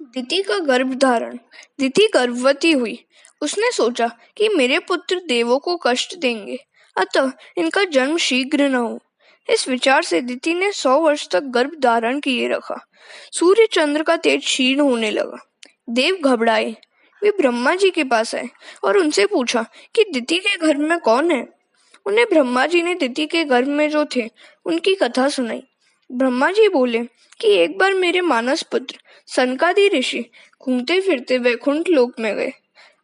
दिति का गर्भधारण। दिति गर्भवती हुई। उसने सोचा कि मेरे पुत्र देवों को कष्ट देंगे, अतः इनका जन्म शीघ्र न हो। इस विचार से दिति ने 100 वर्ष तक गर्भ धारण किए रखा। सूर्य चंद्र का तेज क्षीण होने लगा। देव घबराए। वे ब्रह्मा जी के पास आए और उनसे पूछा कि दिति के गर्भ में कौन है। उन्हें ब्रह्मा जी ने दिति के गर्भ में जो थे उनकी कथा सुनाई। ब्रह्मा जी बोले कि एक बार मेरे मानस पुत्र सनकादि ऋषि घूमते फिरते वैकुंठ लोक में गए।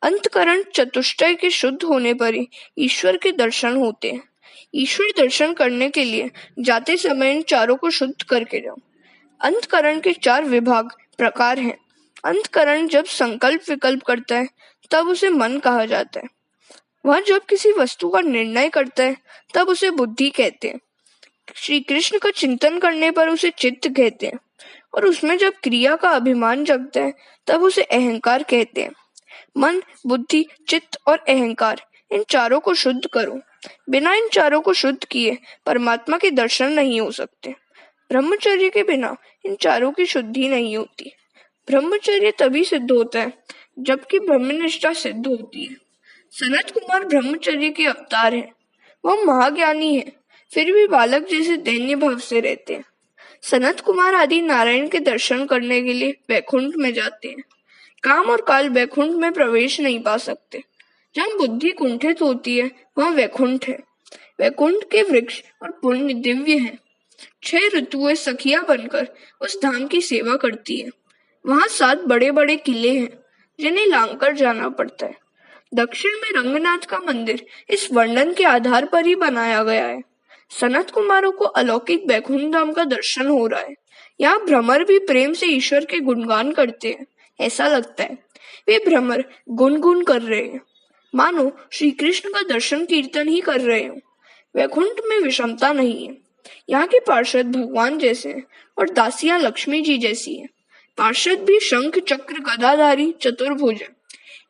अंतकरण चतुष्टय के शुद्ध होने पर ही ईश्वर के दर्शन होते हैं। ईश्वर दर्शन करने के लिए जाते समय इन चारों को शुद्ध करके जाओ। अंतकरण के 4 विभाग प्रकार हैं। अंतकरण जब संकल्प विकल्प करता है तब उसे मन कहा जाता है। वह जब किसी वस्तु का निर्णय करता है तब उसे बुद्धि कहते हैं। श्री कृष्ण का चिंतन करने पर उसे चित्त कहते हैं और उसमें जब क्रिया का अभिमान जगता है तब उसे अहंकार कहते हैं। मन, बुद्धि, चित्त और अहंकार, इन चारों को शुद्ध करो। बिना इन चारों को शुद्ध किए परमात्मा के दर्शन नहीं हो सकते। ब्रह्मचर्य के बिना इन चारों की शुद्धि नहीं होती। ब्रह्मचर्य तभी सिद्ध होता है जबकि ब्रह्मनिष्ठा सिद्ध होती है। सनत कुमार ब्रह्मचर्य के अवतार हैं। वह महाज्ञानी है, फिर भी बालक जैसे दैन्य भाव से रहते हैं। सनत कुमार आदि नारायण के दर्शन करने के लिए वैकुंठ में जाते हैं। काम और काल वैकुंठ में प्रवेश नहीं पा सकते। जहाँ बुद्धि कुंठित होती है वहाँ वैकुंठ है। वैकुंठ के वृक्ष और पुण्य दिव्य हैं। 6 ऋतुएं सखिया बनकर उस धाम की सेवा करती है। वहाँ 7 बड़े बड़े किले हैं जिन्हें लांघकर जाना पड़ता है। दक्षिण में रंगनाथ का मंदिर इस वर्णन के आधार पर ही बनाया गया है। सनत कुमारों को अलौकिक वैकुंठ धाम का दर्शन हो रहा है। यहाँ भ्रमर भी प्रेम से ईश्वर के गुणगान करते हैं। ऐसा लगता है वे भ्रमर गुनगुन कर रहे हैं, मानो श्री कृष्ण का दर्शन कीर्तन ही कर रहे हो। वैकुंठ में विषमता नहीं है। यहाँ के पार्षद भगवान जैसे हैं और दासियां लक्ष्मी जी जैसी हैं। पार्षद भी शंख चक्र गदाधारी चतुर्भुज है।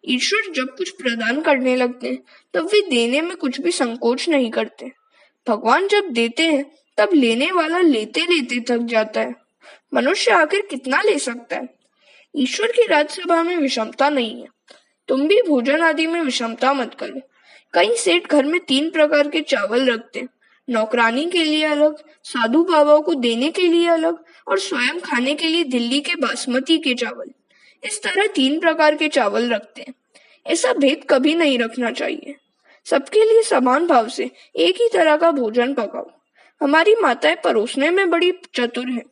ईश्वर जब कुछ प्रदान करने लगते हैं तब वे देने में कुछ भी संकोच नहीं करते। भगवान जब देते हैं तब लेने वाला लेते लेते थक जाता है। मनुष्य आखिर कितना ले सकता है। ईश्वर की राजसभा में विषमता नहीं है। तुम भी भोजन आदि में विषमता मत करो। कई सेठ घर में 3 प्रकार के चावल रखते हैं, नौकरानी के लिए अलग, साधु बाबाओं को देने के लिए अलग और स्वयं खाने के लिए दिल्ली के बासमती के चावल। इस तरह 3 प्रकार के चावल रखते हैं। ऐसा भेद कभी नहीं रखना चाहिए। सबके लिए समान भाव से एक ही तरह का भोजन पकाओ। हमारी माताएं परोसने में बड़ी चतुर हैं।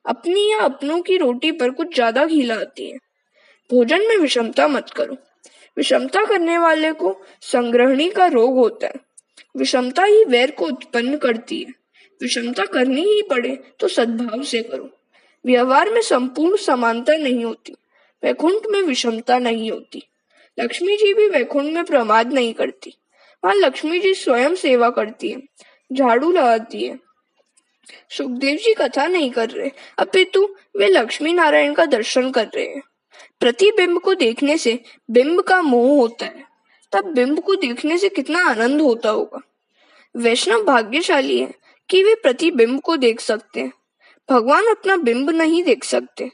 अपनी या अपनों की रोटी पर कुछ ज्यादा घी लाती है। भोजन में विषमता मत करो। विषमता करने वाले को संग्रहणी का रोग होता है। विषमता ही वैर को उत्पन्न करती है। विषमता करनी ही पड़े तो सद्भाव से करो। व्यवहार में संपूर्ण समानता नहीं होती। वैकुंठ में विषमता नहीं होती। लक्ष्मी जी भी वैकुंठ में प्रमाद नहीं करती। वहां लक्ष्मी जी स्वयं सेवा करती है, झाड़ू लगाती है। सुखदेव जी कथा नहीं कर रहे, अपितु वे लक्ष्मी नारायण का दर्शन कर रहे हैं। प्रतिबिंब को देखने से बिंब का मोह होता है, तब बिंब को देखने से कितना आनंद होता होगा। वैष्णव भाग्यशाली है कि वे प्रतिबिंब को देख सकते हैं। भगवान अपना बिंब नहीं देख सकते।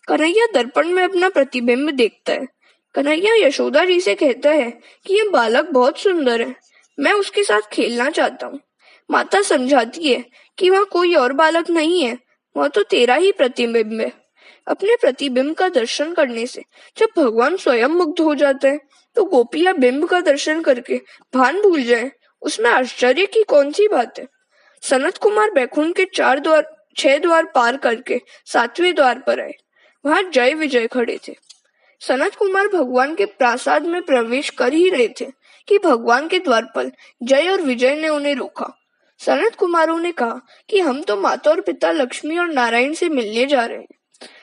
कन्हैया दर्पण में अपना प्रतिबिंब देखता है। कन्हैया यशोदा जी से कहता है कि यह बालक बहुत सुंदर है, मैं उसके साथ खेलना चाहता हूँ। माता समझाती है कि वह कोई और बालक नहीं है, वह तो तेरा ही प्रतिबिंब है। अपने प्रतिबिंब का दर्शन करने से जब भगवान स्वयं मुग्ध हो जाता है तो गोपियां बिंब का दर्शन करके भान भूल जाए, उसमें आश्चर्य की कौन सी बात है। सनत कुमार वैकुंठ के 6 द्वार पार करके 7वें द्वार पर आए। वहां जय विजय खड़े थे। सनत कुमार भगवान के प्रासाद में प्रवेश कर ही रहे थे कि भगवान के द्वारपाल जय और विजय ने उन्हें रोका। सनत कुमारों ने कहा कि हम तो माता और पिता लक्ष्मी और नारायण से मिलने जा रहे हैं।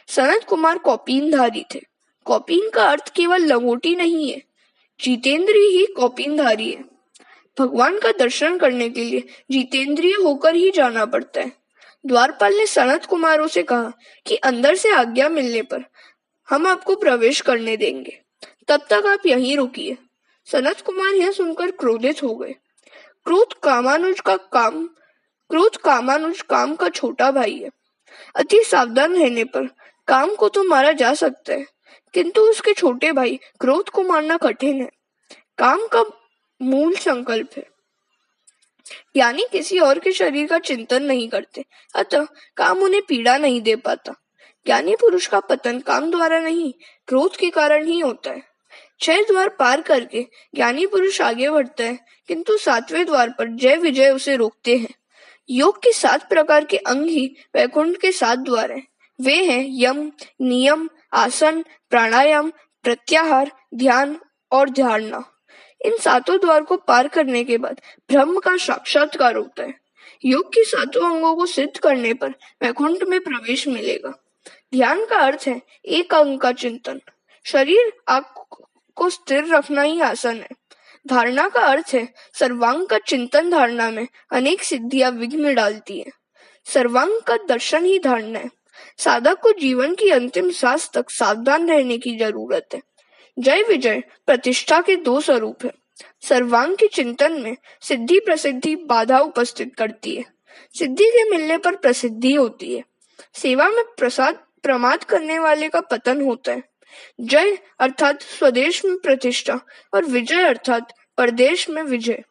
सनत कुमार कौपीनधारी थे। कौपीन का अर्थ केवल लंगोटी नहीं है, जितेंद्रिय ही कौपीनधारी है। भगवान का दर्शन करने के लिए जितेंद्रिय होकर ही जाना पड़ता है। द्वारपाल ने सनत कुमारों से कहा कि अंदर से आज्ञा मिलने पर हम आपको प्रवेश करने देंगे, तब तक आप यहीं रुकिए। सनत कुमार यह सुनकर क्रोधित हो गए। क्रोध कामानुज काम का छोटा भाई है। अति सावधान रहने पर काम को तो मारा जा सकता है, किंतु उसके छोटे भाई क्रोध को मारना कठिन है। काम का मूल संकल्प है। ज्ञानी किसी और के शरीर का चिंतन नहीं करते, अतः काम उन्हें पीड़ा नहीं दे पाता। ज्ञानी पुरुष का पतन काम द्वारा नहीं, क्रोध के कारण ही होता है। 6 द्वार पार करके ज्ञानी पुरुष आगे बढ़ता है, किंतु 7वें द्वार पर जय विजय उसे रोकते हैं। योग के 7 प्रकार के अंग ही वैकुंठ के 7 द्वार हैं। वे हैं यम, नियम, आसन, प्राणायाम, प्रत्याहार, ध्यान और धारणा। इन 7 द्वार को पार करने के बाद ब्रह्म का साक्षात्कार होता है। योग के 7 अंगों को सिद्ध करने पर वैकुंठ में प्रवेश मिलेगा। ध्यान का अर्थ है एक अंग का चिंतन। शरीर आंख को स्थिर रखना ही आसन है। धारणा का अर्थ है सर्वांग का चिंतन। धारणा में अनेक सिद्धियां विघ्न डालती है। सर्वांग का दर्शन ही धारणा है। साधक को जीवन की अंतिम सांस तक सावधान रहने की जरूरत है। जय विजय प्रतिष्ठा के 2 स्वरूप है। सर्वांग के चिंतन में सिद्धि प्रसिद्धि बाधा उपस्थित करती है। सिद्धि के मिलने पर प्रसिद्धि होती है। सेवा में प्रमाद करने वाले का पतन होता है। जय अर्थात स्वदेश में प्रतिष्ठा और विजय अर्थात परदेश में विजय।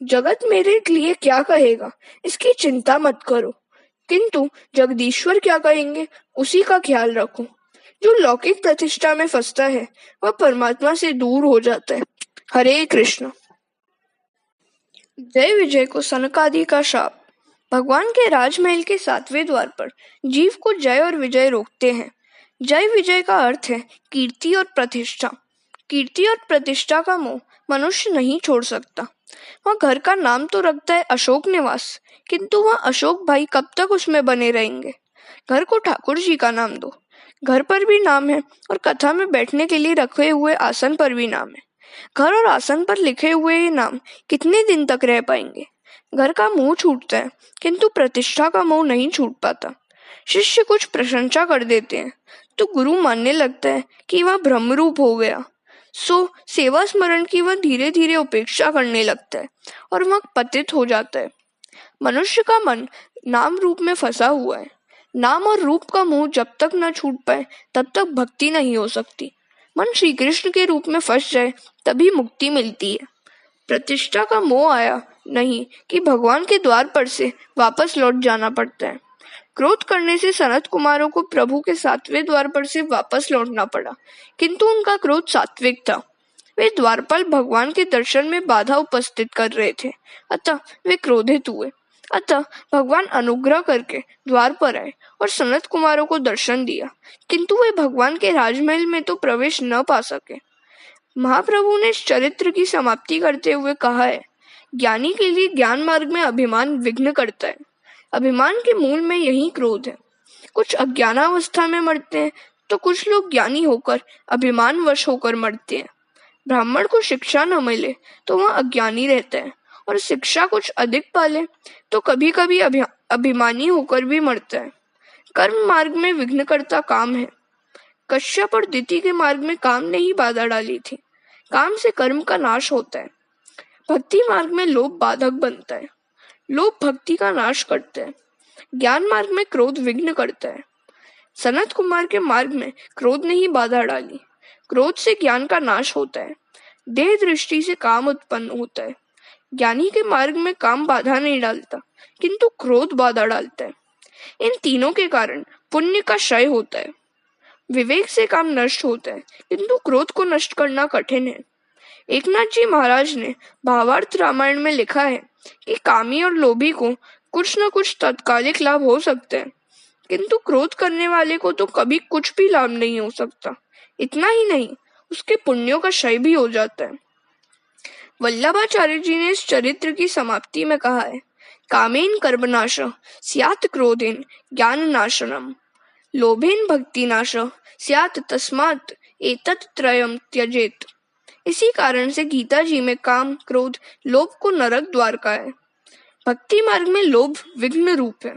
जगत मेरे लिए क्या कहेगा, इसकी चिंता मत करो, किंतु जगदीश्वर क्या कहेंगे उसी का ख्याल रखो। जो लौकिक प्रतिष्ठा में फंसता है वह परमात्मा से दूर हो जाता है। हरे कृष्ण। जय विजय को सनकादि का शाप। भगवान के राजमहल के 7वें द्वार पर जीव को जय और विजय रोकते हैं। जय विजय का अर्थ है कीर्ति और प्रतिष्ठा। कीर्ति और प्रतिष्ठा का मोह मनुष्य नहीं छोड़ सकता। वह घर का नाम तो रखता है अशोक निवास, किंतु वह अशोक भाई कब तक उसमें बने रहेंगे। घर को ठाकुर जी का नाम दो। घर पर भी नाम है और कथा में बैठने के लिए रखे हुए आसन पर भी नाम है। घर और आसन पर लिखे हुए ये नाम कितने दिन तक रह पाएंगे। घर का मोह छूटता है, किंतु प्रतिष्ठा का मोह नहीं छूट पाता। शिष्य कुछ प्रशंसा कर देते हैं तो गुरु मानने लगता है कि वह ब्रह्मरूप हो गया। सो सेवा स्मरण की वह धीरे धीरे उपेक्षा करने लगता है और वह पतित हो जाता है। मनुष्य का मन नाम रूप में फंसा हुआ है। नाम और रूप का मोह जब तक न छूट पाए तब तक भक्ति नहीं हो सकती। मन श्री कृष्ण के रूप में फंस जाए तभी मुक्ति मिलती है। प्रतिष्ठा का मोह आया नहीं कि भगवान के द्वार पर से वापस लौट जाना पड़ता है। क्रोध करने से सनत कुमारों को प्रभु के 7वें द्वार पर से वापस लौटना पड़ा, किंतु उनका क्रोध सात्विक था। वे द्वारपाल भगवान के दर्शन में बाधा उपस्थित कर रहे थे, अतः वे क्रोधित हुए। अतः भगवान अनुग्रह करके द्वार पर आए और सनत कुमारों को दर्शन दिया, किंतु वे भगवान के राजमहल में तो प्रवेश न पा सके। महाप्रभु ने इस चरित्र की समाप्ति करते हुए कहा है, ज्ञानी के लिए ज्ञान मार्ग में अभिमान विघ्न करता है। अभिमान के मूल में यही क्रोध है। कुछ अज्ञानावस्था में मरते हैं तो कुछ लोग ज्ञानी होकर अभिमान वश होकर मरते हैं। ब्राह्मण को शिक्षा न मिले तो वह अज्ञानी रहता है, और शिक्षा कुछ अधिक पाले तो कभी कभी अभिमानी होकर भी मरता है। कर्म मार्ग में विघ्न करता काम है। कश्यप और दिति के मार्ग में काम ने ही बाधा डाली थी। काम से कर्म का नाश होता है। भक्ति मार्ग में लोभ बाधक बनता है। लोभ भक्ति का नाश करता है। ज्ञान मार्ग में क्रोध विघ्न करता है। सनत कुमार के मार्ग में क्रोध ने ही बाधा डाली। क्रोध से ज्ञान का नाश होता है। देह दृष्टि से काम उत्पन्न होता है। ज्ञानी के मार्ग में काम बाधा नहीं डालता, किंतु क्रोध बाधा डालता है। इन तीनों के कारण पुण्य का क्षय होता है। विवेक से काम नष्ट होता है, किंतु क्रोध को नष्ट करना कठिन है। एकनाथ जी महाराज ने भावार्थ रामायण में लिखा है कि कामी और लोभी को कुछ न कुछ तात्कालिक लाभ हो सकते हैं, किंतु क्रोध करने वाले को तो कभी कुछ भी लाभ नहीं हो सकता। इतना ही नहीं, उसके पुण्यों का क्षय भी हो जाता है। वल्लभाचार्य जी ने इस चरित्र की समाप्ति में कहा है, कामेन कर्मनाश स्यात् क्रोधेन ज्ञान नाशनम, लोभेन भक्ति नाश स्यात् तस्मात् एतत् त्रयम् त्यजेत। इसी कारण से गीता जी में काम क्रोध लोभ को नरक द्वार का है। भक्ति मार्ग में लोभ विघ्न रूप है।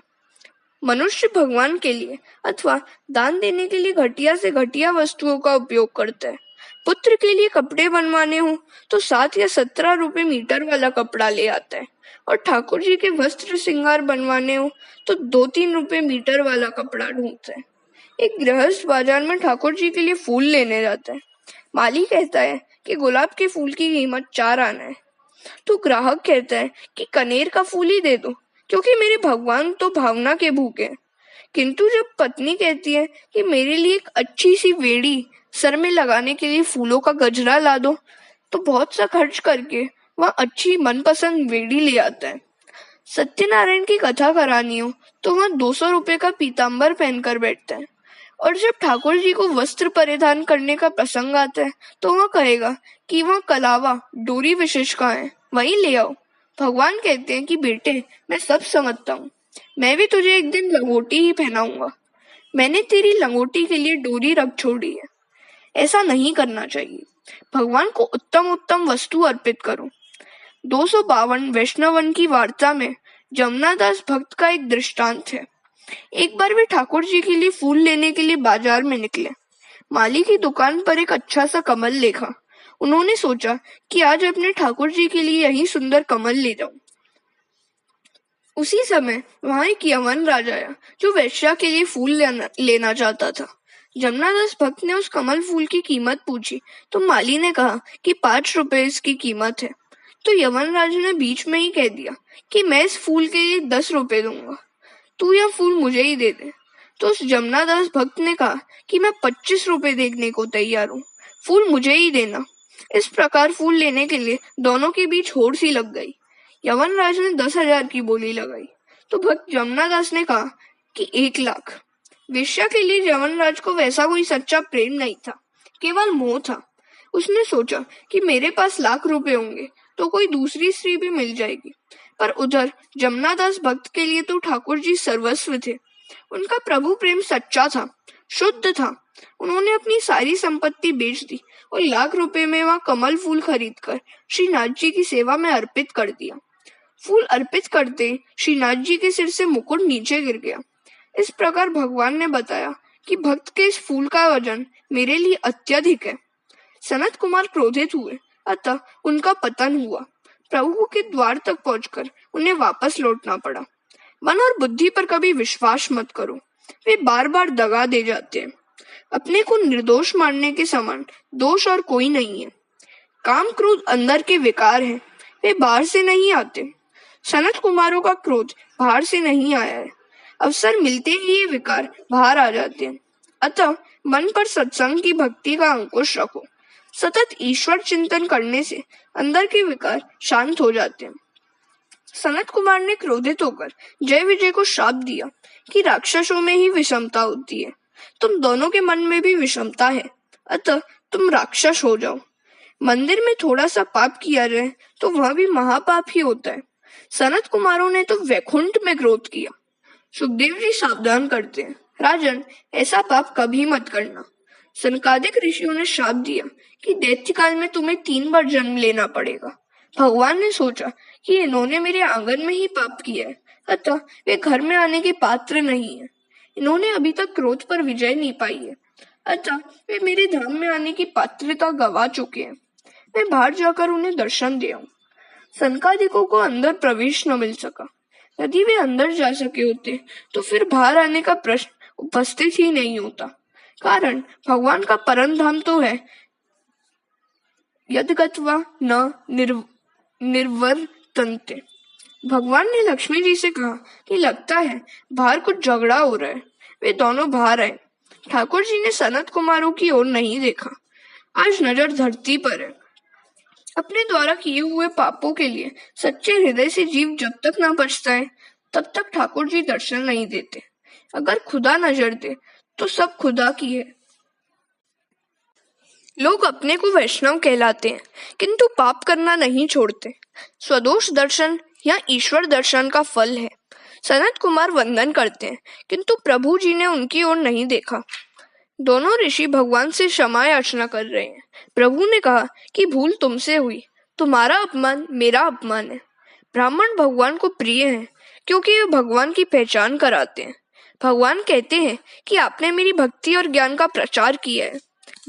मनुष्य भगवान के लिए अथवा दान देने के लिए घटिया से घटिया वस्तुओं का उपयोग करता है। पुत्र के लिए कपड़े बनवाने हो तो 7 या 17 रुपए मीटर वाला कपड़ा ले आता है, और ठाकुर जी के वस्त्र श्रृंगार बनवाने हो तो 2-3 रुपए मीटर वाला कपड़ा ढूंढता है। एक गृहस्थ बाजार में ठाकुर जी के लिए फूल लेने जाता है। माली कहता है कि गुलाब के फूल की कीमत 4 आना है। तो ग्राहक कहता है कि कनेर का फूल ही दे दो, क्योंकि मेरे भगवान तो भावना के भूखे हैं। किंतु जब पत्नी कहती है कि मेरे लिए एक अच्छी सी वेड़ी सर में लगाने के लिए फूलों का गजरा ला दो, तो बहुत सा खर्च करके वह अच्छी मनपसंद वेड़ी ले आता है। सत्यनारायण की कथा करानी हो तो वह 200 रुपए का पीताम्बर पहनकर बैठता है, और जब ठाकुर जी को वस्त्र परिधान करने का प्रसंग आता है तो वह कहेगा कि वह कलावा डोरी विशेष कहाँ है, वही ले आओ। भगवान कहते हैं कि बेटे, मैं सब समझता हूँ, मैं भी तुझे एक दिन लंगोटी ही पहनाऊंगा। मैंने तेरी लंगोटी के लिए डोरी रख छोड़ी है। ऐसा नहीं करना चाहिए। भगवान को उत्तम उत्तम वस्तु अर्पित करो। 252 वैष्णवन की वार्ता में जमुनादास भक्त का एक दृष्टांत है। एक बार वे ठाकुर जी के लिए फूल लेने के लिए बाजार में निकले। माली की दुकान पर एक अच्छा सा कमल देखा। उन्होंने सोचा कि आज अपने ठाकुर जी के लिए यही सुंदर कमल ले जाऊं। उसी समय वहां एक यमन राज आया जो वेश्या के लिए फूल लेना चाहता था। जमुनादास भक्त ने उस कमल फूल की कीमत पूछी तो माली ने कहा कि 5 रुपए इसकी कीमत है। तो यमन राज ने बीच में ही कह दिया कि मैं इस फूल के लिए 10 रुपए दूंगा, तू यह फूल मुझे ही दे दे। तो उस जमुनादास भक्त ने कहा कि मैं 25 रुपए देने को तैयार हूँ, फूल मुझे ही देना। इस प्रकार फूल लेने के लिए दोनों के बीच होड़ सी लग गई। यमन राज ने 10,000 की बोली लगाई तो भक्त जमुनादास ने कहा कि 1 लाख। वेश्या के लिए यमन राज को वैसा कोई सच्चा प्रेम नहीं था, केवल मोह था। उसने सोचा कि मेरे पास लाख रुपए होंगे तो कोई दूसरी स्त्री भी मिल जाएगी, पर उधर जमुनादास भक्त के लिए तो ठाकुर जी सर्वस्व थे। उनका प्रभु प्रेम सच्चा था, शुद्ध था। उन्होंने अपनी सारी संपत्ति बेच दी और लाख रुपए में वह कमल फूल खरीदकर श्रीनाथ जी की सेवा में अर्पित कर दिया। फूल अर्पित करते श्रीनाथ जी के सिर से मुकुट नीचे गिर गया। इस प्रकार भगवान ने बताया कि भक्त के इस फूल का वजन मेरे लिए अत्यधिक है। सनत कुमार क्रोधित हुए, अतः उनका पतन हुआ। प्रभु के द्वार तक पहुंचकर उन्हें वापस लौटना पड़ा। मन और बुद्धि पर कभी विश्वास मत करो, वे बार बार दगा दे जाते हैं। अपने को निर्दोष मानने के समान दोष और कोई नहीं है। काम क्रोध अंदर के विकार हैं, वे बाहर से नहीं आते। सनत कुमारों का क्रोध बाहर से नहीं आया है, अवसर मिलते ही ये विकार बाहर आ जाते हैं। अतः मन पर सत्संग की भक्ति का अंकुश रखो। सतत ईश्वर चिंतन करने से अंदर के विकार शांत हो जाते हैं। सनत कुमार ने क्रोधित होकर जय विजय को श्राप दिया कि राक्षसों में ही विषमता होती है, तुम दोनों के मन में भी विषमता है, अतः तुम राक्षस हो जाओ। मंदिर में थोड़ा सा पाप किया जाए तो वह भी महापाप ही होता है। सनत कुमारों ने तो वैकुंठ में क्रोध किया। सुखदेव जी सावधान करते हैं, राजन, ऐसा पाप कभी मत करना। सनकादिक ऋषियों ने श्राप दिया कि दैत्य काल में तुम्हें 3 बार जन्म लेना पड़ेगा। भगवान ने सोचा कि इन्होंने मेरे आंगन में ही पाप किया है, अतः वे घर में आने के पात्र नहीं है। इन्होंने अभी तक क्रोध पर विजय नहीं पाई है, अतः वे मेरे धाम में आने की पात्रता गवा चुके हैं। मैं बाहर जाकर उन्हें दर्शन दे आऊं। सनकादिकों को अंदर प्रवेश न मिल सका। यदि वे अंदर जा सके होते तो फिर बाहर आने का प्रश्न उपस्थित ही नहीं होता। कारण भगवान का परम धाम तो है यद्गत्वा न निर्वर्तन्ते। भगवान ने लक्ष्मी जी से कहा कि लगता है बाहर कुछ झगड़ा हो रहा है। वे दोनों बाहर आए। ठाकुर जी ने सनत कुमारों की ओर नहीं देखा। आज नजर धरती पर है। अपने द्वारा किए हुए पापों के लिए सच्चे हृदय से जीव जब तक ना पछताए तब तक ठाकुर जी दर्शन नहीं देते। अगर खुदा नजर दे तो सब खुदा की है। लोग अपने को वैष्णव कहलाते हैं किंतु पाप करना नहीं छोड़ते। स्वदोष दर्शन या ईश्वर दर्शन का फल है। सनत कुमार वंदन करते हैं किंतु प्रभु जी ने उनकी ओर नहीं देखा। दोनों ऋषि भगवान से क्षमा याचना कर रहे हैं। प्रभु ने कहा कि भूल तुमसे हुई, तुम्हारा अपमान मेरा अपमान है। ब्राह्मण भगवान को प्रिय हैं क्योंकि वे भगवान की पहचान कराते हैं। भगवान कहते हैं कि आपने मेरी भक्ति और ज्ञान का प्रचार किया है।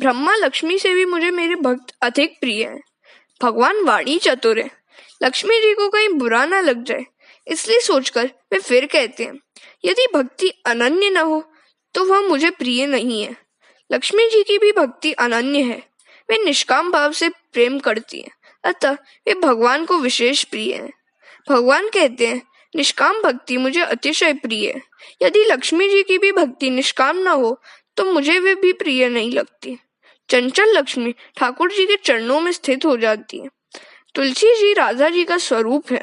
ब्रह्मा लक्ष्मी से भी मुझे मेरे भक्त अधिक प्रिय हैं। भगवान वाणी चतुर है, लक्ष्मी जी को कहीं बुरा ना लग जाए इसलिए सोचकर वे फिर कहते हैं, यदि भक्ति अनन्य न हो तो वह मुझे प्रिय नहीं है। लक्ष्मी जी की भी भक्ति अनन्य है। वे निष्काम भाव से प्रेम करती हैं, अतः वे भगवान को विशेष प्रिय हैं। भगवान कहते हैं, निष्काम भक्ति मुझे अतिशय प्रिय है। यदि लक्ष्मी जी की भी भक्ति निष्काम न हो तो मुझे वे भी प्रिय नहीं लगती। चंचल लक्ष्मी ठाकुर जी के चरणों में स्थित हो जाती है। तुलसी जी राधा जी का स्वरूप है।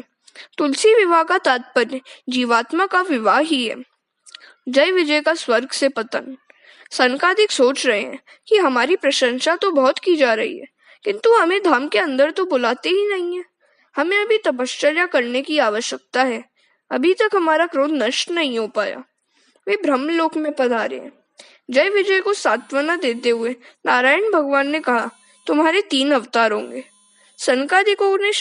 तुलसी विवाह का तात्पर्य जीवात्मा का विवाह ही है। जय विजय का स्वर्ग से पतन। सनकादिक सोच रहे हैं कि हमारी प्रशंसा तो बहुत की जा रही है, किंतु हमें धाम के अंदर तो बुलाते ही नहीं है। हमें अभी तपश्चर्या करने की आवश्यकता है। अभी तक हमारा क्रोध नष्ट नहीं हो पाया। वे ब्रह्मलोक में पधारे हैं। जय विजय को सांत्वना देते हुए नारायण भगवान ने कहा, तुम्हारे 3 अवतार होंगे। सनकादिकों के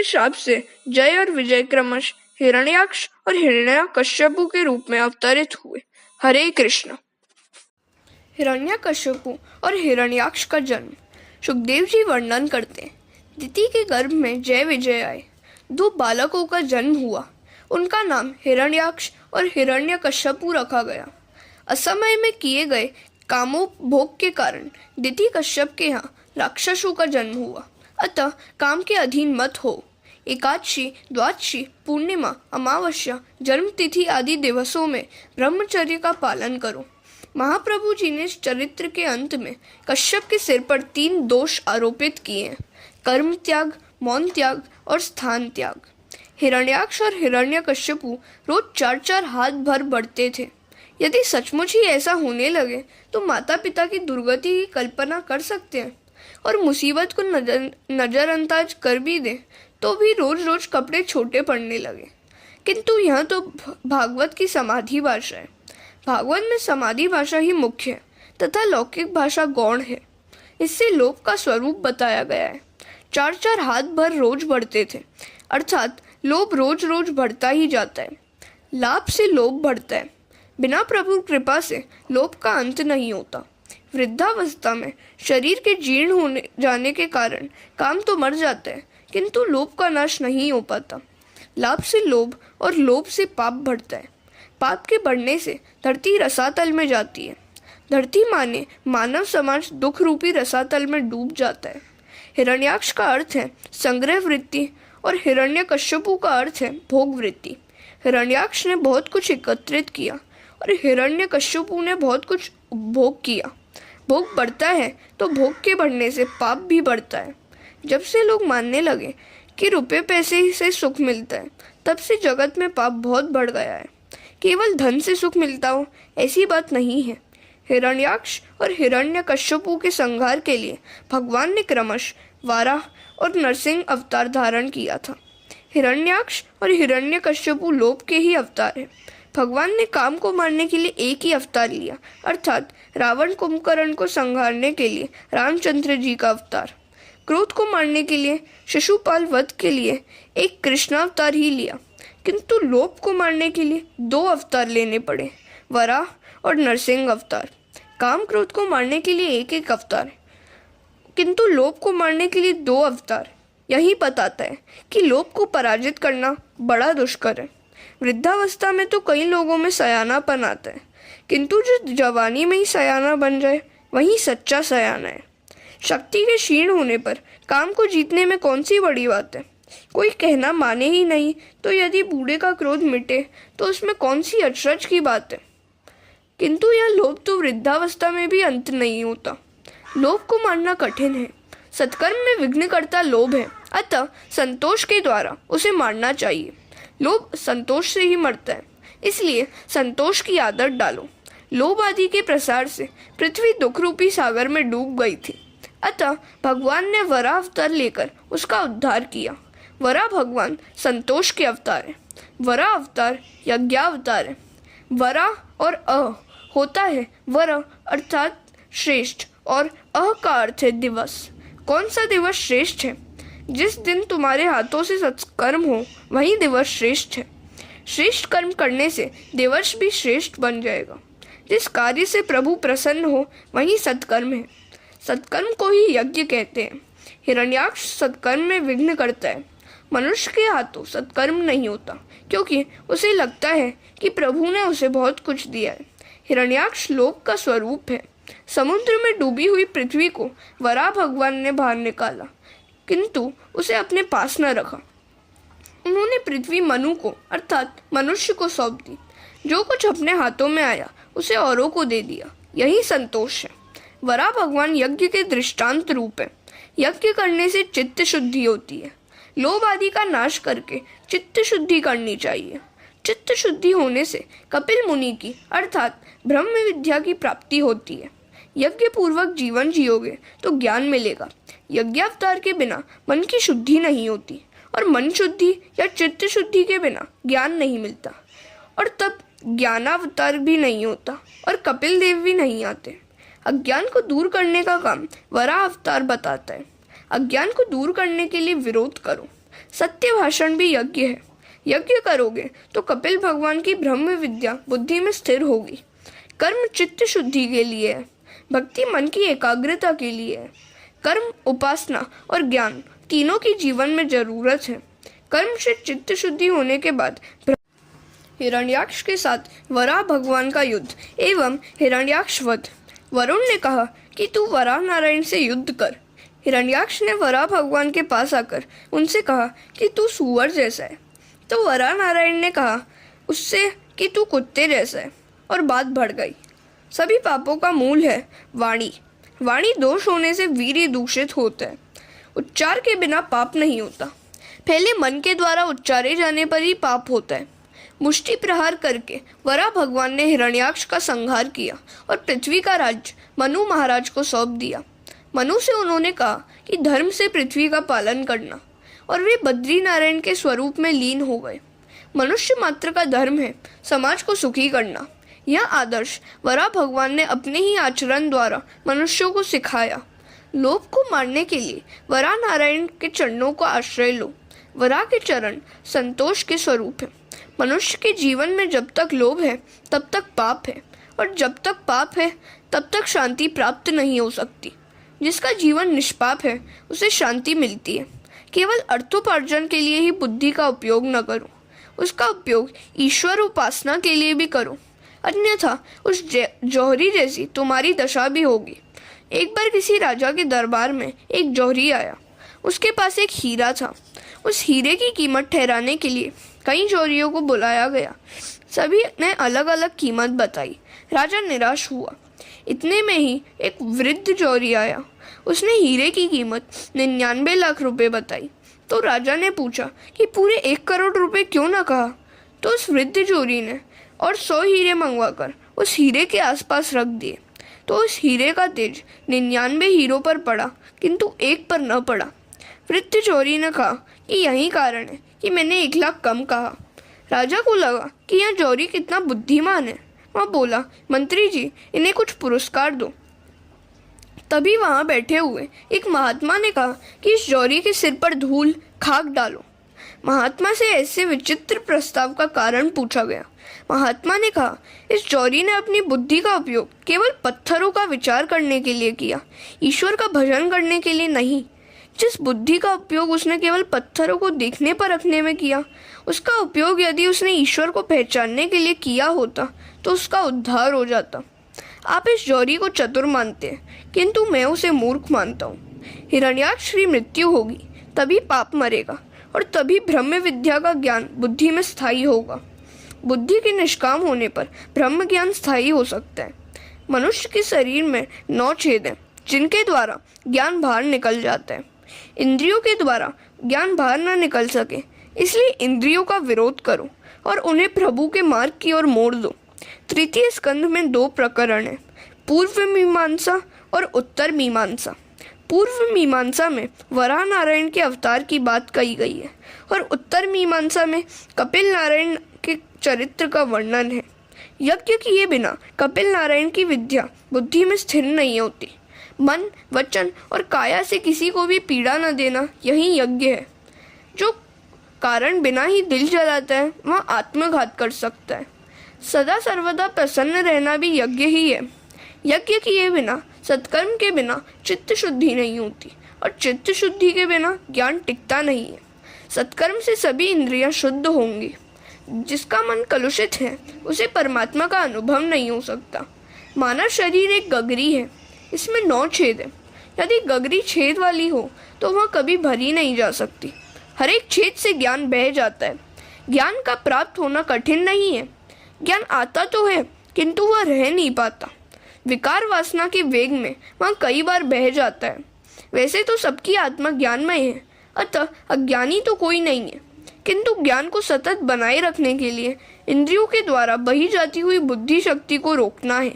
श्राप से जय और विजय क्रमश हिरण्याक्ष और हिरण्यकश्यपु के रूप में अवतरित हुए। हरे कृष्ण। हिरण्यकश्यपु और हिरण्याक्ष का जन्म सुखदेव जी वर्णन करते हैं। दिति के गर्भ में जय विजय आए। 2 बालकों का जन्म हुआ। उनका नाम हिरण्याक्ष और हिरण्यकश्यपु रखा गया। असमय में किए गए कामोपभोग के कारण दिति कश्यप के यहाँ राक्षसों का जन्म हुआ। अतः काम के अधीन मत हो। एकादशी, द्वादशी, पूर्णिमा, अमावस्या, जन्म तिथि आदि दिवसों में ब्रह्मचर्य का पालन करो। महाप्रभु जी ने इस चरित्र के अंत में कश्यप के सिर पर 3 दोष आरोपित किए हैं: कर्म त्याग, मौन त्याग और स्थान त्याग। हिरण्याक्ष और हिरण्यकश्यपु रोज 4-4 हाथ भर बढ़ते थे। यदि सचमुच ही ऐसा होने लगे तो माता पिता की दुर्गति की कल्पना कर सकते हैं, और मुसीबत को नजरअंदाज कर भी दे तो भी रोज रोज कपड़े छोटे पड़ने लगे। किंतु यह तो भागवत की समाधि भाषा है। भागवत में समाधि भाषा ही मुख्य है तथा लौकिक भाषा गौण है। इससे लोभ का स्वरूप बताया गया है। 4-4 हाथ भर रोज बढ़ते थे, अर्थात लोभ रोज रोज बढ़ता ही जाता है। लाभ से लोभ बढ़ता है। बिना प्रभु कृपा से लोभ का अंत नहीं होता। वृद्धावस्था में शरीर के जीर्ण होने जाने के कारण काम तो मर जाता है, किंतु लोभ का नाश नहीं हो पाता। लाभ से लोभ और लोभ से पाप बढ़ता है। पाप के बढ़ने से धरती रसातल में जाती है। धरती माने मानव समाज दुख रूपी रसातल में डूब जाता है। हिरण्याक्ष का अर्थ है संग्रह वृत्ति और हिरण्यकश्यपु का अर्थ है भोग वृत्ति। हिरण्याक्ष ने बहुत कुछ एकत्रित किया और हिरण्यकश्यपु ने बहुत कुछ उपभोग किया। भोग बढ़ता है तो भोग के बढ़ने से पाप भी बढ़ता है। जब से लोग मानने लगे कि रुपए पैसे से सुख मिलता है, तब से जगत में पाप बहुत बढ़ गया है। केवल धन से सुख मिलता हो ऐसी बात नहीं है। हिरण्याक्ष और हिरण्यकश्यपु के संहार के लिए भगवान ने क्रमश वाराह और नरसिंह अवतार धारण किया था। हिरण्याक्ष और हिरण्यकश्यपु लोभ के ही अवतार है। भगवान ने काम को मारने के लिए एक ही अवतार लिया, अर्थात रावण कुंभकर्ण को संहारने के लिए रामचंद्र जी का अवतार। क्रोध को मारने के लिए शिशुपाल वध के लिए एक कृष्णावतार ही लिया, किंतु लोभ को मारने के लिए 2 अवतार लेने पड़े, वराह और नरसिंह अवतार। काम क्रोध को मारने के लिए एक अवतार, किंतु लोभ को मारने के लिए 2 अवतार। यही बताता है कि लोभ को पराजित करना बड़ा दुष्कर है। वृद्धावस्था में तो कई लोगों में सयानापन आता है, किंतु जो जवानी में ही सयाना बन जाए वही सच्चा सयाना है। शक्ति के क्षीण होने पर काम को जीतने में कौन सी बड़ी बात है। कोई कहना माने ही नहीं तो यदि बूढ़े का क्रोध मिटे तो उसमें कौन सी अचरज की बात है। किंतु यह लोभ तो वृद्धावस्था में भी अंत नहीं होता। लोभ को मारना कठिन है। सत्कर्म में विघ्न करता लोभ है, अतः संतोष के द्वारा उसे मारना चाहिए। लोभ संतोष से ही मरता है, इसलिए संतोष की आदत डालो। लोभ आदि के प्रसार से पृथ्वी दुख रूपी सागर में डूब गई थी, अतः भगवान ने वराह अवतार लेकर उसका उद्धार किया। वराह भगवान संतोष के अवतार है। वराह अवतार यज्ञावतार है। वराह और होता है वर अर्थात श्रेष्ठ, और का अर्थ है दिवस। कौन सा दिवस श्रेष्ठ है? जिस दिन तुम्हारे हाथों से सत्कर्म हो वही दिवस श्रेष्ठ है। श्रेष्ठ कर्म करने से दिवस भी श्रेष्ठ बन जाएगा। जिस कार्य से प्रभु प्रसन्न हो वही सत्कर्म है। सत्कर्म को ही यज्ञ कहते हैं। हिरण्याक्ष सत्कर्म में विघ्न करता है। मनुष्य के हाथों सत्कर्म नहीं होता, क्योंकि उसे लगता है कि प्रभु ने उसे बहुत कुछ दिया है। हिरण्याक्ष लोभ का स्वरूप है। समुद्र में डूबी हुई पृथ्वी को वराह भगवान ने बाहर निकाला, किंतु उसे अपने पास न रखा। उन्होंने पृथ्वी मनु को अर्थात मनुष्य को सौंप दी। जो कुछ अपने हाथों में आया उसे औरों को दे दिया, यही संतोष है। वराह भगवान यज्ञ के दृष्टांत रूप है। यज्ञ करने से चित्त शुद्धि होती है। लोभ आदि का नाश करके चित्त शुद्धि करनी चाहिए। चित्त शुद्धि होने से कपिल मुनि की अर्थात ब्रह्म विद्या की प्राप्ति होती है। यज्ञ पूर्वक जीवन जियोगे तो ज्ञान मिलेगा। यज्ञावतार के बिना मन की शुद्धि नहीं होती, और मन शुद्धि या चित्त शुद्धि के बिना ज्ञान नहीं मिलता, और तब ज्ञानावतार भी नहीं होता और कपिल देव भी नहीं आते। अज्ञान को दूर करने का काम वराह अवतार बताता है। अज्ञान को दूर करने के लिए विरोध करो। सत्य भाषण भी यज्ञ है। यज्ञ करोगे तो कपिल भगवान की ब्रह्म विद्या बुद्धि में स्थिर होगी। कर्म चित्त शुद्धि के लिए है, भक्ति मन की एकाग्रता के लिए है। कर्म, उपासना और ज्ञान तीनों की जीवन में जरूरत है। कर्म से चित्त शुद्धि होने के बाद हिरण्याक्ष के साथ वराह भगवान का युद्ध एवं हिरण्याक्ष वध। वरुण ने कहा कि तू वराह नारायण से युद्ध कर। हिरण्याक्ष ने वराह भगवान के पास आकर उनसे कहा कि तू सूअर जैसा है। तो वराह नारायण ने कहा उससे कि तू कुत्ते जैसा है, और बात बढ़ गई। सभी पापों का मूल है वाणी। वाणी दोष होने से वीर्य दूषित होता है। उच्चार के बिना पाप नहीं होता। पहले मन के द्वारा उच्चारे जाने पर ही पाप होता है। मुष्टि प्रहार करके वराह भगवान ने हिरण्याक्ष का संहार किया और पृथ्वी का राज्य मनु महाराज को सौंप दिया। मनु से उन्होंने कहा कि धर्म से पृथ्वी का पालन करना, और वे बद्री नारायण के स्वरूप में लीन हो गए। मनुष्य मात्र का धर्म है समाज को सुखी करना। यह आदर्श वराह भगवान ने अपने ही आचरण द्वारा मनुष्यों को सिखाया। लोभ को मारने के लिए वराह नारायण के चरणों को आश्रय लो। वराह के चरण संतोष के स्वरूप है। मनुष्य के जीवन में जब तक लोभ है तब तक पाप है, और जब तक पाप है तब तक शांति प्राप्त नहीं हो सकती। जिसका जीवन निष्पाप है उसे शांति मिलती है। केवल अर्थोपार्जन के लिए ही बुद्धि का उपयोग न करो, उसका उपयोग ईश्वर उपासना के लिए भी करो, अन्यथा उस जौहरी जैसी तुम्हारी दशा भी होगी। एक बार किसी राजा के दरबार में एक जौहरी आया। उसके पास एक हीरा था। उस हीरे की कीमत ठहराने के लिए कई जौहरियों को बुलाया गया। सभी ने अलग अलग कीमत बताई। राजा निराश हुआ। इतने में ही एक वृद्ध जौहरी आया। उसने हीरे की कीमत 99 लाख रुपए बताई। तो राजा ने पूछा कि पूरे 1 करोड़ रुपए क्यों ना कहा। तो उस वृद्ध जौहरी ने और 100 हीरे मंगवाकर उस हीरे के आसपास रख दिए। तो उस हीरे का तेज 99 हीरों पर पड़ा, किंतु एक पर न पड़ा। वृद्ध जौहरी ने कहा कि यही कारण है कि मैंने 1 लाख कम कहा। राजा को लगा कि यह जौहरी कितना बुद्धिमान है। वह बोला, मंत्री जी, इन्हें कुछ पुरस्कार दो। तभी वहां बैठे हुए एक महात्मा ने कहा कि इस जौहरी के सिर पर धूल खाक डालो। महात्मा से ऐसे विचित्र प्रस्ताव का कारण पूछा गया। महात्मा ने कहा, इस जौहरी ने अपनी बुद्धि का उपयोग केवल पत्थरों का विचार करने के लिए किया, ईश्वर का भजन करने के लिए नहीं। जिस बुद्धि का उपयोग उसने केवल पत्थरों को देखने पर रखने में किया, उसका उपयोग यदि उसने ईश्वर को पहचानने के लिए किया होता तो उसका उद्धार हो जाता। आप इस जौहरी को चतुर मानते हैं, किंतु मैं उसे मूर्ख मानता हूँ। हिरण्याक्ष की मृत्यु होगी, तभी पाप मरेगा, और तभी ब्रह्म विद्या का ज्ञान बुद्धि में स्थायी होगा। बुद्धि के निष्काम होने पर ब्रह्म ज्ञान स्थायी हो सकता है। मनुष्य के शरीर में 9 छेद हैं, जिनके द्वारा ज्ञान बाहर निकल जाता है। इंद्रियों के द्वारा ज्ञान बाहर न निकल सके, इसलिए इंद्रियों का विरोध करो और उन्हें प्रभु के मार्ग की ओर मोड़ दो। तृतीय स्कंध में 2 प्रकरण हैं, पूर्व मीमांसा और उत्तर मीमांसा। पूर्व मीमांसा में वराह नारायण के अवतार की बात कही गई है, और उत्तर मीमांसा में कपिल नारायण के चरित्र का वर्णन है। यज्ञ किए बिना कपिल नारायण की विद्या बुद्धि में स्थिर नहीं होती। मन, वचन और काया से किसी को भी पीड़ा न देना, यही यज्ञ है। जो कारण बिना ही दिल जलाता है वह आत्मघात कर सकता है। सदा सर्वदा प्रसन्न रहना भी यज्ञ ही है। यज्ञ किए बिना, सत्कर्म के बिना चित्त शुद्धि नहीं होती, और चित्त शुद्धि के बिना ज्ञान टिकता नहीं है। सत्कर्म से सभी इंद्रियां शुद्ध होंगी। जिसका मन कलुषित है उसे परमात्मा का अनुभव नहीं हो सकता। मानव शरीर एक गगरी है, इसमें 9 छेद है। यदि गगरी छेद वाली हो तो वह कभी भरी नहीं जा सकती। हर एक छेद से ज्ञान बह जाता है। ज्ञान का प्राप्त होना कठिन नहीं है। ज्ञान आता तो है किंतु वह रह नहीं पाता। विकार वासना के वेग में वह कई बार बह जाता है। वैसे तो सबकी आत्मा ज्ञानमय है, अतः अज्ञानी तो कोई नहीं है, किंतु ज्ञान को सतत बनाए रखने के लिए इंद्रियों के द्वारा बही जाती हुई बुद्धि शक्ति को रोकना है।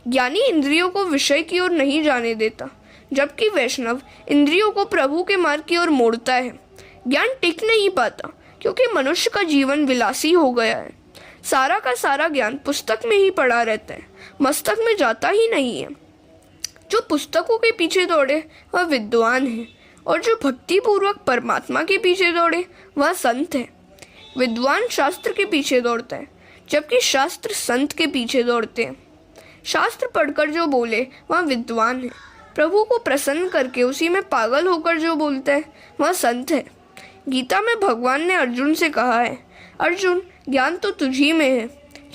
ज्ञानी इंद्रियों को विषय की ओर नहीं जाने देता, जबकि वैष्णव इंद्रियों को प्रभु के मार्ग की ओर मोड़ता है। ज्ञान टिक नहीं पाता क्योंकि मनुष्य का जीवन विलासी हो गया है। सारा का सारा ज्ञान पुस्तक में ही पड़ा रहता है, मस्तक में जाता ही नहीं है। जो पुस्तकों के पीछे दौड़े वह विद्वान है, और जो भक्ति पूर्वक परमात्मा के पीछे दौड़े वह संत है। विद्वान शास्त्र के पीछे दौड़ता है, जबकि शास्त्र संत के पीछे दौड़ते हैं। शास्त्र पढ़कर जो बोले वह विद्वान है। प्रभु को प्रसन्न करके उसी में पागल होकर जो बोलता है वह संत है। गीता में भगवान ने अर्जुन से कहा है, अर्जुन ज्ञान तो तुझी में है।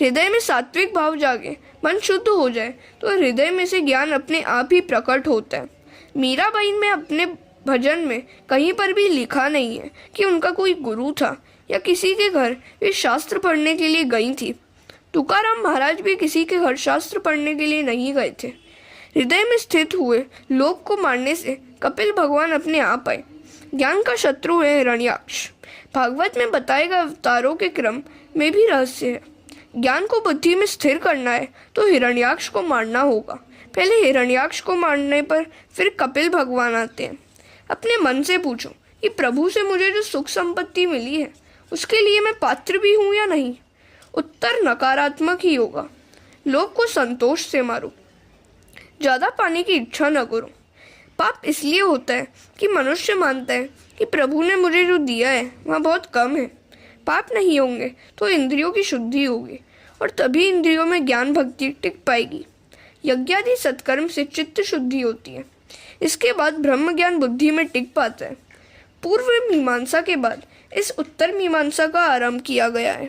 हृदय में सात्विक भाव जागे, मन शुद्ध हो जाए तो हृदय में से ज्ञान अपने आप ही प्रकट होता है। मीराबाई ने अपने भजन में कहीं पर भी लिखा नहीं है कि उनका कोई गुरु था या किसी के घर वे शास्त्र पढ़ने के लिए गई थी। तुकाराम महाराज भी किसी के घर शास्त्र पढ़ने के लिए नहीं गए थे। हृदय में स्थित हुए लोभ को मारने से कपिल भगवान अपने आप आए। ज्ञान का शत्रु है हिरण्याक्ष। भागवत में बताए गए अवतारों के क्रम में भी रहस्य है। ज्ञान को बुद्धि में स्थिर करना है तो हिरण्याक्ष को मारना होगा। पहले हिरण्याक्ष को मारने पर फिर कपिल भगवान आते हैं। अपने मन से पूछो कि प्रभु से मुझे जो सुख संपत्ति मिली है उसके लिए मैं पात्र भी हूँ या नहीं। उत्तर नकारात्मक ही होगा। लोभ को संतोष से मारो, ज्यादा पाने की इच्छा न करो। पाप इसलिए होता है कि मनुष्य मानता है कि प्रभु ने मुझे जो दिया है वह बहुत कम है। पाप नहीं होंगे तो इंद्रियों की शुद्धि होगी और तभी इंद्रियों में ज्ञान भक्ति टिक पाएगी। यज्ञादि सत्कर्म से चित्त शुद्धि होती है। इसके बाद ब्रह्म ज्ञान बुद्धि में टिक पाता है। पूर्व मीमांसा के बाद इस उत्तर मीमांसा का आरंभ किया गया है।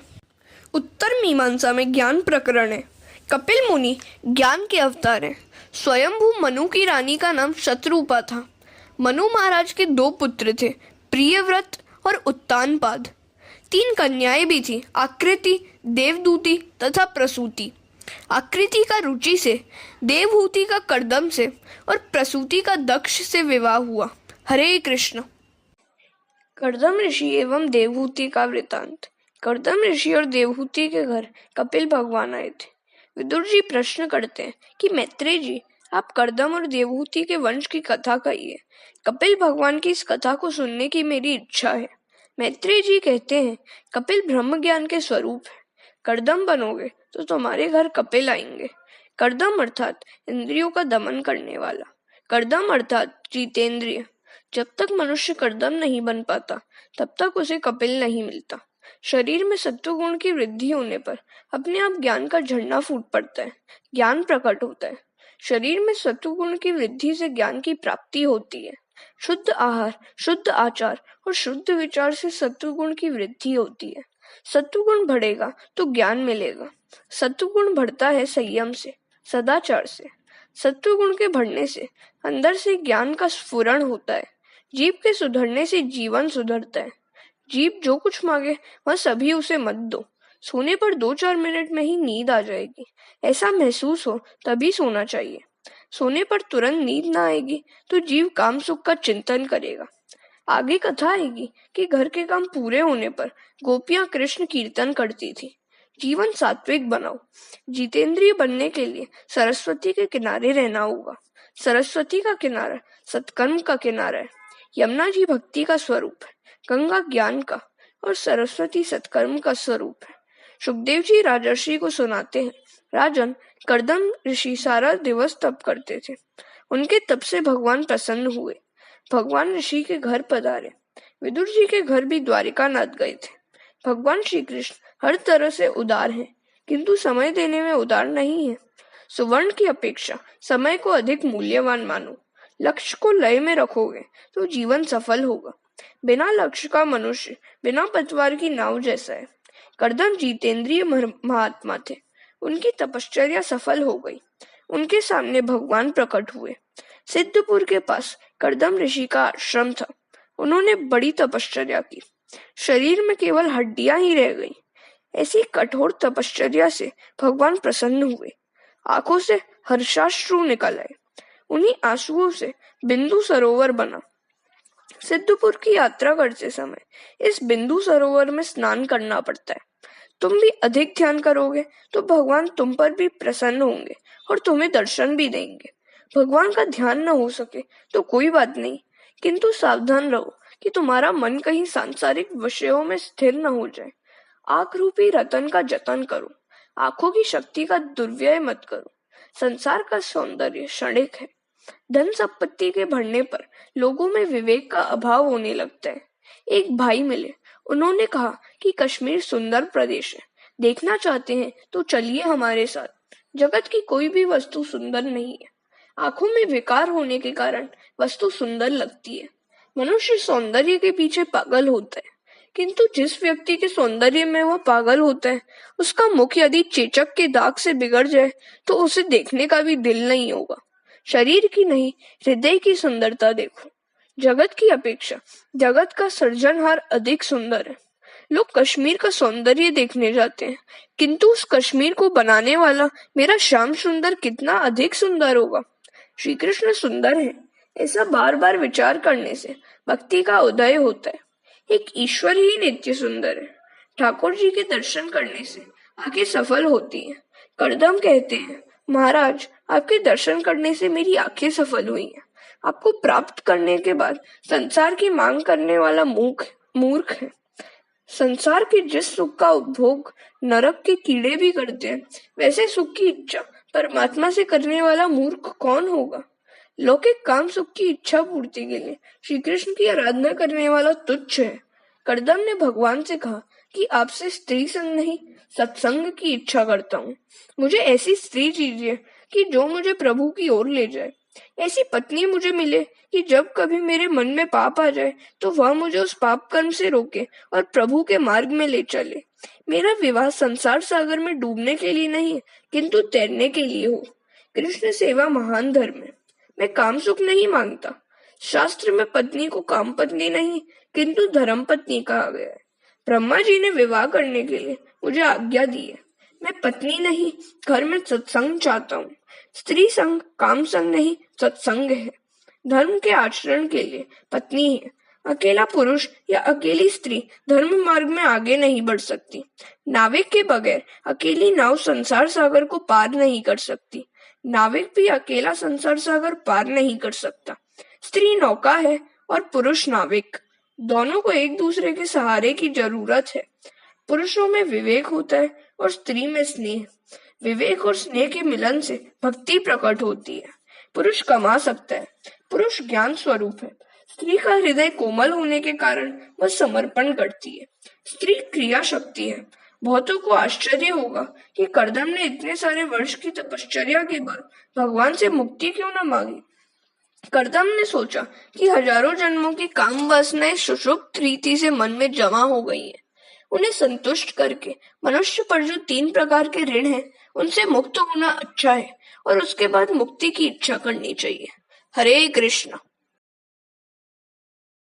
उत्तर मीमांसा में ज्ञान प्रकरण है। कपिल मुनि ज्ञान के अवतार हैं। स्वयंभू मनु की रानी का नाम शत्रुपा था। मनु महाराज के 2 पुत्र थे, प्रियव्रत और उत्तानपाद। 3 कन्याएं भी थी, आकृति, देवदूति तथा प्रसूति। आकृति का रुचि से, देवहूति का कर्दम से और प्रसूति का दक्ष से विवाह हुआ। हरे कृष्ण। कर्दम ऋषि एवं देवहूति का वृतांत। कर्दम ऋषि और देवहूति के घर कपिल भगवान आए थे। विदुर जी प्रश्न करते हैं कि मैत्रेय जी, आप कर्दम और देवहूति के वंश की कथा कहिए। कपिल भगवान की इस कथा को सुनने की मेरी इच्छा है। मैत्रेय जी कहते हैं, कपिल ब्रह्म ज्ञान के स्वरूप है। कर्दम बनोगे तो तुम्हारे घर कपिल आएंगे। कर्दम अर्थात इंद्रियों का दमन करने वाला। कर्दम अर्थात जितेंद्रिय। जब तक मनुष्य कर्दम नहीं बन पाता तब तक उसे कपिल नहीं मिलता। शरीर में सत्व गुण की वृद्धि होने पर अपने आप ज्ञान का झरना फूट पड़ता है, ज्ञान प्रकट होता है। शरीर में सत्व गुण की वृद्धि से ज्ञान की प्राप्ति होती है। शुद्ध आहार, शुद्ध आचार और शुद्ध विचार से सत्व गुण की वृद्धि होती है। सत्व गुण बढ़ेगा तो ज्ञान मिलेगा। सत्व गुण बढ़ता है संयम से, सदाचार से। सत्व गुण के बढ़ने से अंदर से ज्ञान का स्फुरण होता है। जीव के सुधरने से जीवन सुधरता है। जीव जो कुछ मांगे वह सभी उसे मत दो। सोने पर 2-4 मिनट में ही नींद आ जाएगी, ऐसा महसूस हो तभी सोना चाहिए। सोने पर तुरंत नींद ना आएगी तो जीव काम सुख का चिंतन करेगा। आगे कथा आएगी कि घर के काम पूरे होने पर गोपियां कृष्ण कीर्तन करती थी। जीवन सात्विक बनाओ। जितेंद्रिय बनने के लिए सरस्वती के किनारे रहना होगा। सरस्वती का किनारा सत्कर्म का किनारा है। यमुना जी भक्ति का स्वरूप है, गंगा ज्ञान का और सरस्वती सत्कर्म का स्वरूप है। सुखदेव जी राजर्षि को सुनाते हैं, राजन, कर्दम ऋषि सारा दिवस तप करते थे। उनके तप से भगवान प्रसन्न हुए। भगवान ऋषि के घर पधारे। विदुर जी के घर भी द्वारिकानाथ गए थे। भगवान श्री कृष्ण हर तरह से उदार हैं, किंतु समय देने में उदार नहीं है। सुवर्ण की अपेक्षा समय को अधिक मूल्यवान मानो। लक्ष्य को लय में रखोगे तो जीवन सफल होगा। बिना लक्ष्य का मनुष्य बिना पतवार की नाव जैसा है। कर्दम जितेंद्रिय महात्मा थे। उनकी तपश्चर्या सफल हो गई। उनके सामने भगवान प्रकट हुए। सिद्धपुर के पास कर्दम ऋषि का आश्रम था। उन्होंने बड़ी तपश्चर्या की। शरीर में केवल हड्डियां ही रह गई। ऐसी कठोर तपश्चर्या से भगवान प्रसन्न हुए। आंखों से हर्षाश्रु निकल आए। उन्हीं आंसुओं से बिंदु सरोवर बना। सिद्धपुर की यात्रा करते समय इस बिंदु सरोवर में स्नान करना पड़ता है। तुम भी अधिक ध्यान करोगे तो भगवान तुम पर भी प्रसन्न होंगे और तुम्हें दर्शन भी देंगे। भगवान का ध्यान न हो सके तो कोई बात नहीं, किंतु सावधान रहो कि तुम्हारा मन कहीं सांसारिक विषयों में स्थिर न हो जाए। आंख रूपी रतन का जतन करो। आंखों की शक्ति का दुर्व्यय मत करो। संसार का सौंदर्य क्षणिक है। धन संपत्ति के बढ़ने पर लोगों में विवेक का अभाव होने लगता है। एक भाई मिले। उन्होंने कहा कि कश्मीर सुंदर प्रदेश है। देखना चाहते हैं तो चलिए हमारे साथ। जगत की कोई भी वस्तु सुंदर नहीं है। आंखों में विकार होने के कारण वस्तु सुंदर लगती है। मनुष्य सौंदर्य के पीछे पागल होता है, किंतु जिस व्यक्ति के सौंदर्य में वह पागल होता है, उसका मुख यदि चेचक के दाग से बिगड़ जाए तो उसे देखने का भी दिल नहीं होगा। शरीर की नहीं, हृदय की सुंदरता देखो। जगत की अपेक्षा जगत का सृजनहार अधिक सुंदर है। लोग कश्मीर का सौंदर्य देखने जाते हैं, किंतु उस कश्मीर को बनाने वाला मेरा श्याम सुंदर कितना अधिक सुंदर होगा। श्री कृष्ण सुंदर है, ऐसा बार बार विचार करने से भक्ति का उदय होता है। एक ईश्वर ही नित्य सुंदर है। ठाकुर जी के दर्शन करने से आंखें सफल होती हैं। कर्दम कहते हैं, महाराज आपके दर्शन करने से मेरी आंखें सफल हुई हैं। आपको प्राप्त करने के बाद संसार की मांग करने वाला मूर्ख है। संसार के जिस सुख का उपभोग नरक के कीड़े भी करते हैं, वैसे सुख की इच्छा परमात्मा से करने वाला मूर्ख कौन होगा। लौकिक काम सुख की इच्छा पूर्ति के लिए श्री कृष्ण की आराधना करने वाला तुच्छ है। कर्दम ने भगवान से कहा कि आपसे स्त्री संग नहीं, सत्संग की इच्छा करता हूँ। मुझे ऐसी स्त्री दीजिए कि जो मुझे प्रभु की ओर ले जाए। ऐसी पत्नी मुझे मिले कि जब कभी मेरे मन में पाप आ जाए तो वह मुझे उस पाप कर्म से रोके और प्रभु के मार्ग में ले चले। मेरा विवाह संसार सागर में डूबने के लिए नहीं, किंतु तैरने के लिए हो। कृष्ण सेवा महान धर्म है। मैं काम सुख नहीं मांगता। शास्त्र में पत्नी को काम पत्नी नहीं, किंतु धर्म पत्नी कहा गया है। ब्रह्मा जी ने विवाह करने के लिए मुझे आज्ञा दी है। मैं पत्नी नहीं, घर में सत्संग चाहता हूँ। स्त्री संग काम संग नहीं, सत्संग है। धर्म के आचरण के लिए पत्नी है। अकेला पुरुष या अकेली स्त्री धर्म मार्ग में आगे नहीं बढ़ सकती। नाविक के बगैर अकेली नाव संसार सागर को पार नहीं कर सकती। नाविक भी अकेला संसार सागर पार नहीं कर सकता। स्त्री नौका है और पुरुष नाविक। दोनों को एक दूसरे के सहारे की जरूरत है। पुरुषों में विवेक होता है और स्त्री में स्नेह। विवेक और स्नेह के मिलन से भक्ति प्रकट होती है। पुरुष कमा सकता है। पुरुष ज्ञान स्वरूप है। स्त्री का हृदय कोमल होने के कारण वह समर्पण करती है। स्त्री क्रिया शक्ति है। बहुतों को आश्चर्य होगा कि कर्दम ने इतने सारे वर्ष की तपश्चर्या के बाद भगवान से मुक्ति क्यों न मांगी। कर्दम ने सोचा कि हजारों जन्मों की काम वासनाएं सुषुप्त रीति से मन में जमा हो गई हैं। उन्हें संतुष्ट करके मनुष्य पर जो 3 प्रकार के ऋण हैं, उनसे मुक्त होना अच्छा है और उसके बाद मुक्ति की इच्छा करनी चाहिए। हरे कृष्ण।